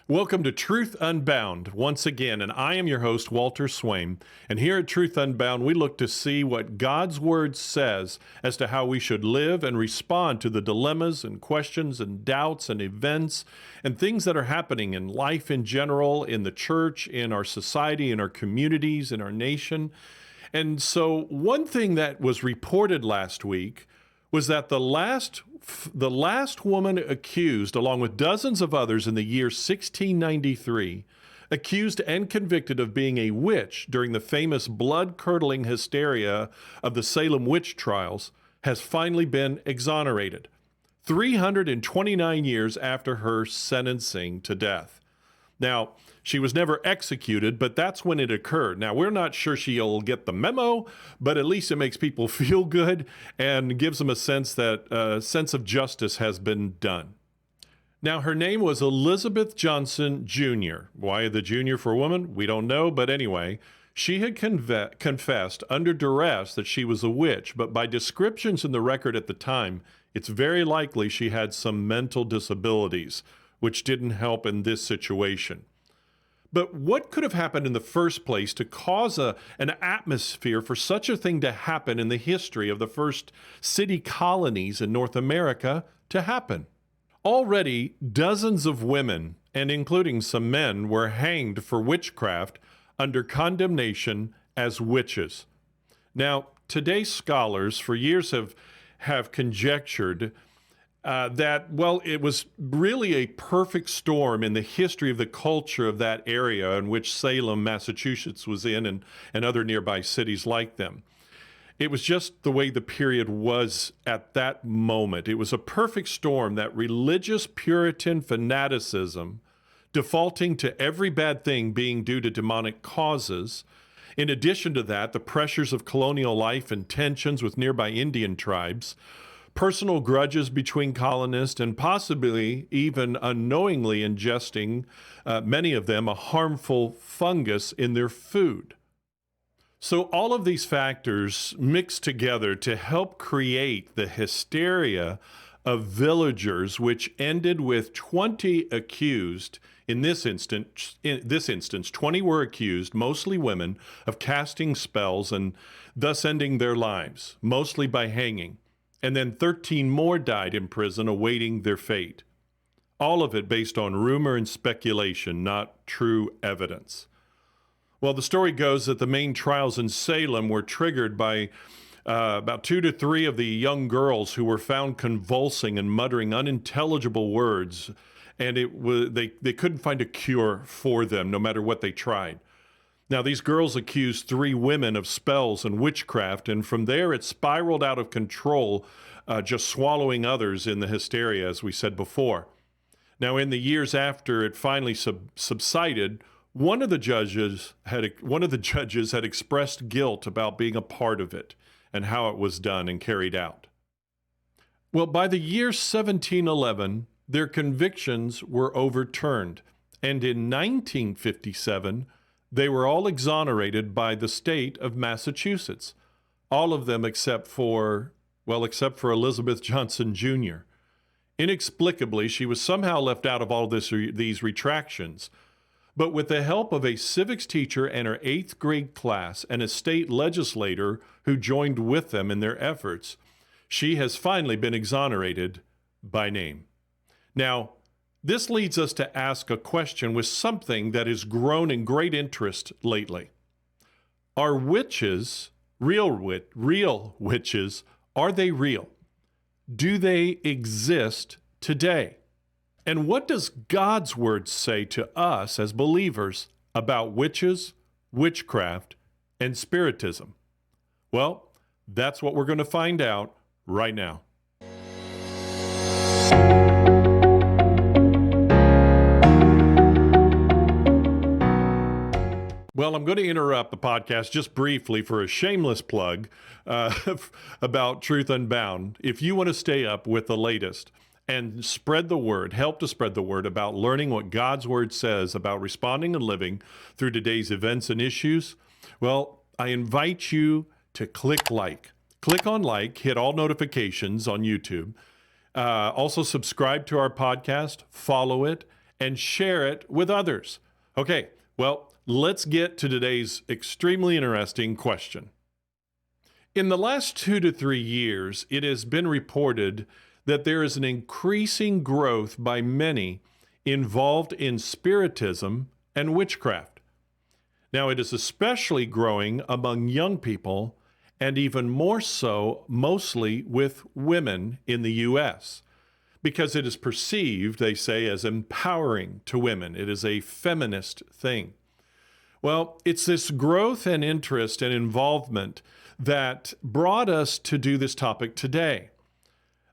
Welcome to Truth Unbound once again, and I am your host, Walt Swaim. And here at Truth Unbound, we look to see what God's Word says as to how we should live and respond to the dilemmas and questions and doubts and events and things that are happening in life in general, in the church, in our society, in our communities, in our nation. And so one thing that was reported last week was that the last woman accused, along with dozens of others in the year 1693, accused and convicted of being a witch during the famous blood-curdling hysteria of the Salem witch trials, has finally been exonerated, 329 years after her sentencing to death. Now, she was never executed, but that's when it occurred. Now, we're not sure she'll get the memo, but at least it makes people feel good and gives them a sense that sense of justice has been done. Now, her name was Elizabeth Johnson Jr. Why the junior for a woman? We don't know, but anyway, she had confessed under duress that she was a witch, but by descriptions in the record at the time, it's very likely she had some mental disabilities, which didn't help in this situation. But what could have happened in the first place to cause an atmosphere for such a thing to happen in the history of the first city colonies in North America to happen? Already, dozens of women, and including some men, were hanged for witchcraft under condemnation as witches. Now, today's scholars for years have conjectured that, well, it was really a perfect storm in the history of the culture of that area in which Salem, Massachusetts was in, and other nearby cities like them. It was just the way the period was at that moment. It was a perfect storm, that religious Puritan fanaticism, defaulting to every bad thing being due to demonic causes. In addition to that, the pressures of colonial life and tensions with nearby Indian tribes, personal grudges between colonists, and possibly even unknowingly ingesting, many of them, a harmful fungus in their food. So all of these factors mixed together to help create the hysteria of villagers, which ended with 20 accused. In this instance, 20 were accused, mostly women, of casting spells and thus ending their lives, mostly by hanging. And then 13 more died in prison awaiting their fate. All of it based on rumor and speculation, not true evidence. Well, the story goes that the main trials in Salem were triggered by about 2 to 3 of the young girls who were found convulsing and muttering unintelligible words, and they couldn't find a cure for them no matter what they tried. Now, these girls accused 3 women of spells and witchcraft, and from there it spiraled out of control, just swallowing others in the hysteria, as we said before. Now, in the years after it finally subsided, one of the judges had expressed guilt about being a part of it and how it was done and carried out. Well, by the year 1711, their convictions were overturned, and in 1957, they were all exonerated by the state of Massachusetts, all of them except for Elizabeth Johnson Jr. Inexplicably, she was somehow left out of all these retractions. But with the help of a civics teacher and her 8th grade class and a state legislator who joined with them in their efforts, she has finally been exonerated by name. Now, this leads us to ask a question with something that has grown in great interest lately. Are witches, real witches, are they real? Do they exist today? And what does God's Word say to us as believers about witches, witchcraft, and spiritism? Well, that's what we're going to find out right now. Well, I'm going to interrupt the podcast just briefly for a shameless plug about Truth Unbound. If you want to stay up with the latest and spread the word, help to spread the word about learning what God's Word says about responding and living through today's events and issues, well, I invite you to click like. Click on like, hit all notifications on YouTube. Also subscribe to our podcast, follow it, and share it with others. Okay, well, let's get to today's extremely interesting question. In the last 2 to 3 years, it has been reported that there is an increasing growth by many involved in spiritism and witchcraft. Now, it is especially growing among young people, and even more so, mostly with women in the U.S., because it is perceived, they say, as empowering to women. It is a feminist thing. Well, it's this growth and interest and involvement that brought us to do this topic today.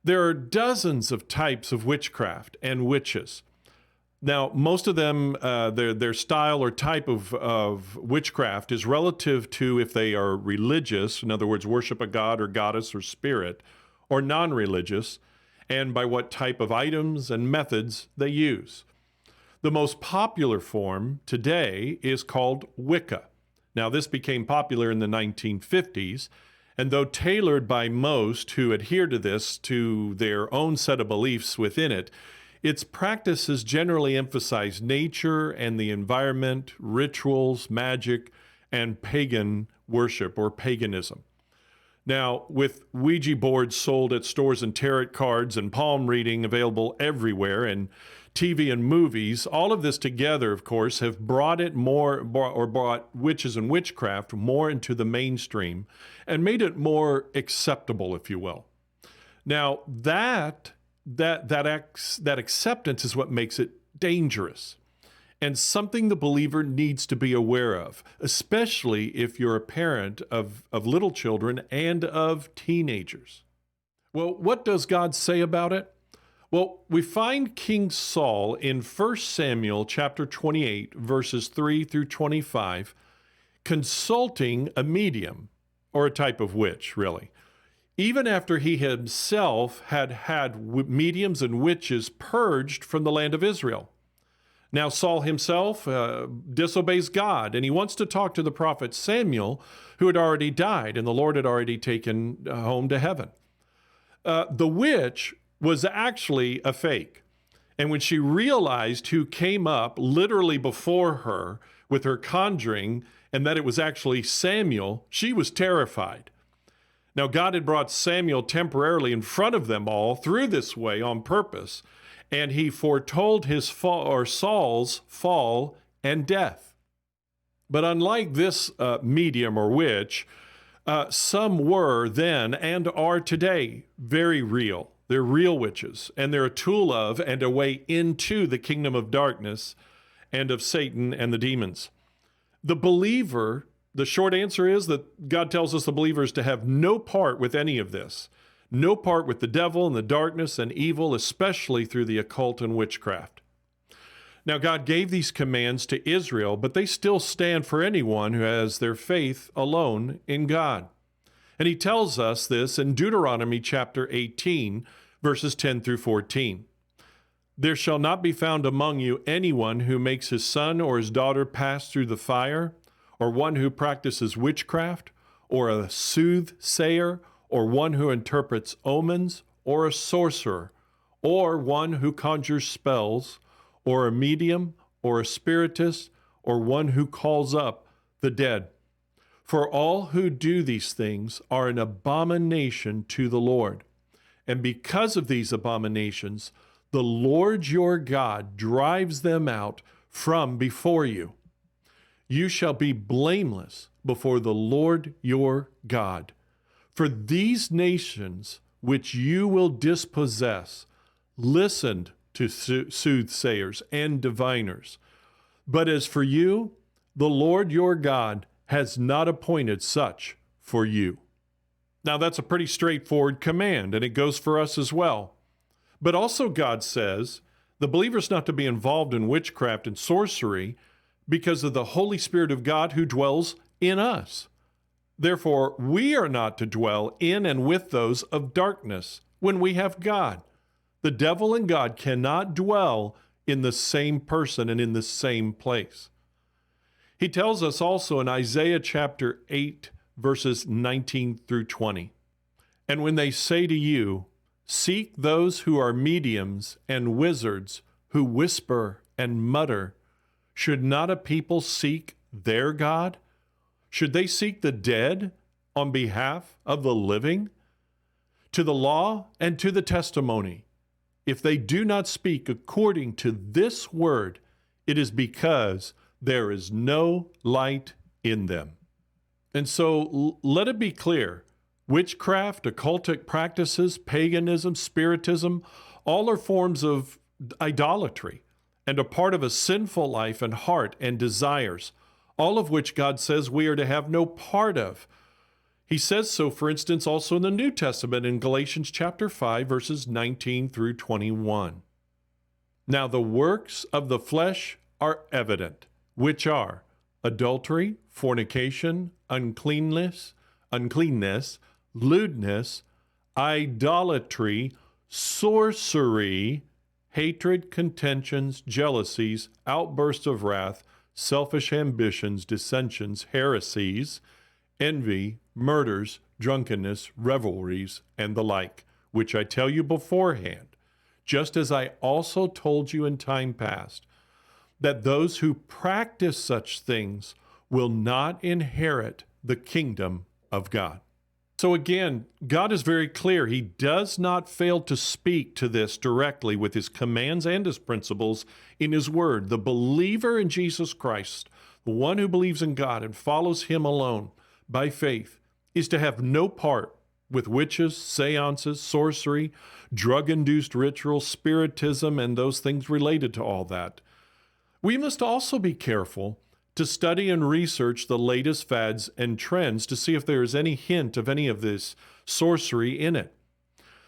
There are dozens of types of witchcraft and witches. Now, most of them, their style or type of witchcraft is relative to if they are religious, in other words, worship a god or goddess or spirit, or non-religious, and by what type of items and methods they use. The most popular form today is called Wicca. Now, this became popular in the 1950s, and though tailored by most who adhere to this to their own set of beliefs within it, its practices generally emphasize nature and the environment, rituals, magic, and pagan worship or paganism. Now, with Ouija boards sold at stores and tarot cards and palm reading available everywhere and TV and movies, all of this together, of course, have brought witches and witchcraft more into the mainstream and made it more acceptable, if you will. Now, that acceptance is what makes it dangerous and something the believer needs to be aware of, especially if you're a parent of little children and of teenagers. Well, what does God say about it? Well, we find King Saul in 1 Samuel chapter 28, verses 3 through 25, consulting a medium, or a type of witch, really, even after he himself had mediums and witches purged from the land of Israel. Now, Saul himself disobeys God, and he wants to talk to the prophet Samuel, who had already died, and the Lord had already taken home to heaven. The witch was actually a fake. And when she realized who came up literally before her with her conjuring, and that it was actually Samuel, she was terrified. Now, God had brought Samuel temporarily in front of them all through this way on purpose, and he foretold his Saul's fall and death. But unlike this medium or witch, some were then and are today very real. They're real witches, and they're a tool of and a way into the kingdom of darkness and of Satan and the demons. The believer, the short answer is that God tells us the believer is to have no part with any of this, no part with the devil and the darkness and evil, especially through the occult and witchcraft. Now, God gave these commands to Israel, but they still stand for anyone who has their faith alone in God. And he tells us this in Deuteronomy chapter 18, verses 10 through 14. There shall not be found among you anyone who makes his son or his daughter pass through the fire, or one who practices witchcraft, or a soothsayer, or one who interprets omens, or a sorcerer, or one who conjures spells, or a medium, or a spiritist, or one who calls up the dead. For all who do these things are an abomination to the Lord. And because of these abominations, the Lord your God drives them out from before you. You shall be blameless before the Lord your God. For these nations which you will dispossess listened to soothsayers and diviners. But as for you, the Lord your God has not appointed such for you. Now, that's a pretty straightforward command, and it goes for us as well. But also God says the believer's not to be involved in witchcraft and sorcery because of the Holy Spirit of God who dwells in us. Therefore, we are not to dwell in and with those of darkness when we have God. The devil and God cannot dwell in the same person and in the same place. He tells us also in Isaiah chapter 8, verses 19 through 20, and when they say to you, seek those who are mediums and wizards who whisper and mutter, should not a people seek their God? Should they seek the dead on behalf of the living? To the law and to the testimony, if they do not speak according to this word, it is because there is no light in them. And so let it be clear, witchcraft, occultic practices, paganism, spiritism, all are forms of idolatry and a part of a sinful life and heart and desires, all of which God says we are to have no part of. He says so, for instance, also in the New Testament in Galatians chapter 5, verses 19 through 21. Now the works of the flesh are evident, which are adultery, fornication, uncleanness, lewdness, idolatry, sorcery, hatred, contentions, jealousies, outbursts of wrath, selfish ambitions, dissensions, heresies, envy, murders, drunkenness, revelries, and the like, which I tell you beforehand, just as I also told you in time past, that those who practice such things will not inherit the kingdom of God. So again, God is very clear. He does not fail to speak to this directly with his commands and his principles in his word. The believer in Jesus Christ, the one who believes in God and follows him alone by faith, is to have no part with witches, seances, sorcery, drug-induced rituals, spiritism, and those things related to all that. We must also be careful to study and research the latest fads and trends to see if there is any hint of any of this sorcery in it.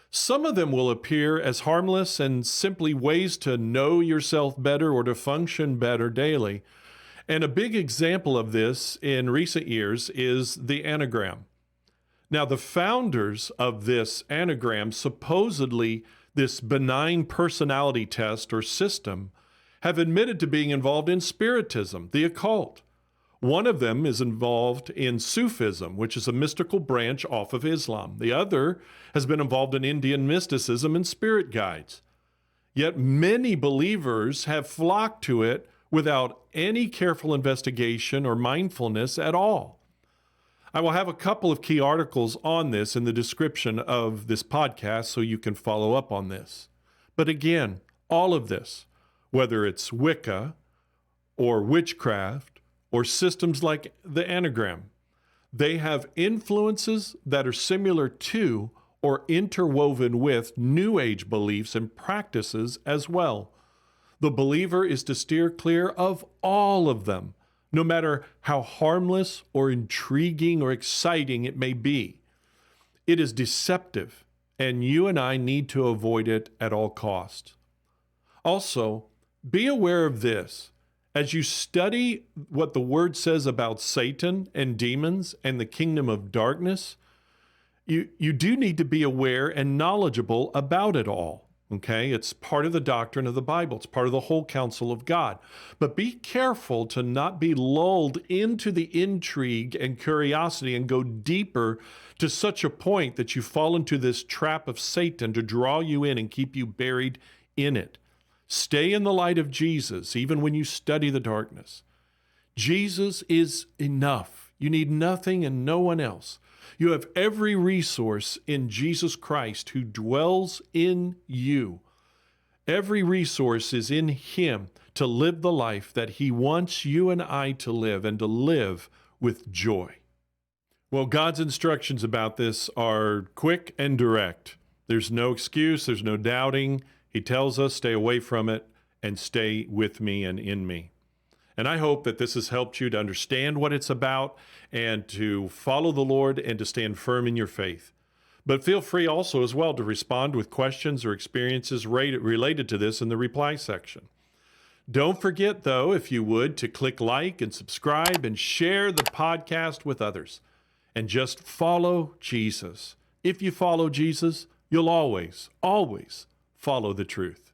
Some of them will appear as harmless and simply ways to know yourself better or to function better daily. And a big example of this in recent years is the anagram. Now, the founders of this anagram, supposedly this benign personality test or system, have admitted to being involved in spiritism, the occult. One of them is involved in Sufism, which is a mystical branch off of Islam. The other has been involved in Indian mysticism and spirit guides. Yet many believers have flocked to it without any careful investigation or mindfulness at all. I will have a couple of key articles on this in the description of this podcast so you can follow up on this. But again, all of this, whether it's Wicca or witchcraft or systems like the anagram, they have influences that are similar to or interwoven with New Age beliefs and practices as well. The believer is to steer clear of all of them, no matter how harmless or intriguing or exciting it may be. It is deceptive, and you and I need to avoid it at all costs. Also, be aware of this. As you study what the Word says about Satan and demons and the kingdom of darkness, you do need to be aware and knowledgeable about it all, okay? It's part of the doctrine of the Bible. It's part of the whole counsel of God. But be careful to not be lulled into the intrigue and curiosity and go deeper to such a point that you fall into this trap of Satan to draw you in and keep you buried in it. Stay in the light of Jesus, even when you study the darkness. Jesus is enough. You need nothing and no one else. You have every resource in Jesus Christ who dwells in you. Every resource is in him to live the life that he wants you and I to live, and to live with joy. Well, God's instructions about this are quick and direct. There's no excuse. There's no doubting. He tells us, stay away from it and stay with me and in me. And I hope that this has helped you to understand what it's about and to follow the Lord and to stand firm in your faith. But feel free also as well to respond with questions or experiences related to this in the reply section. Don't forget, though, if you would, to click like and subscribe and share the podcast with others. And just follow Jesus. If you follow Jesus, you'll always follow the truth.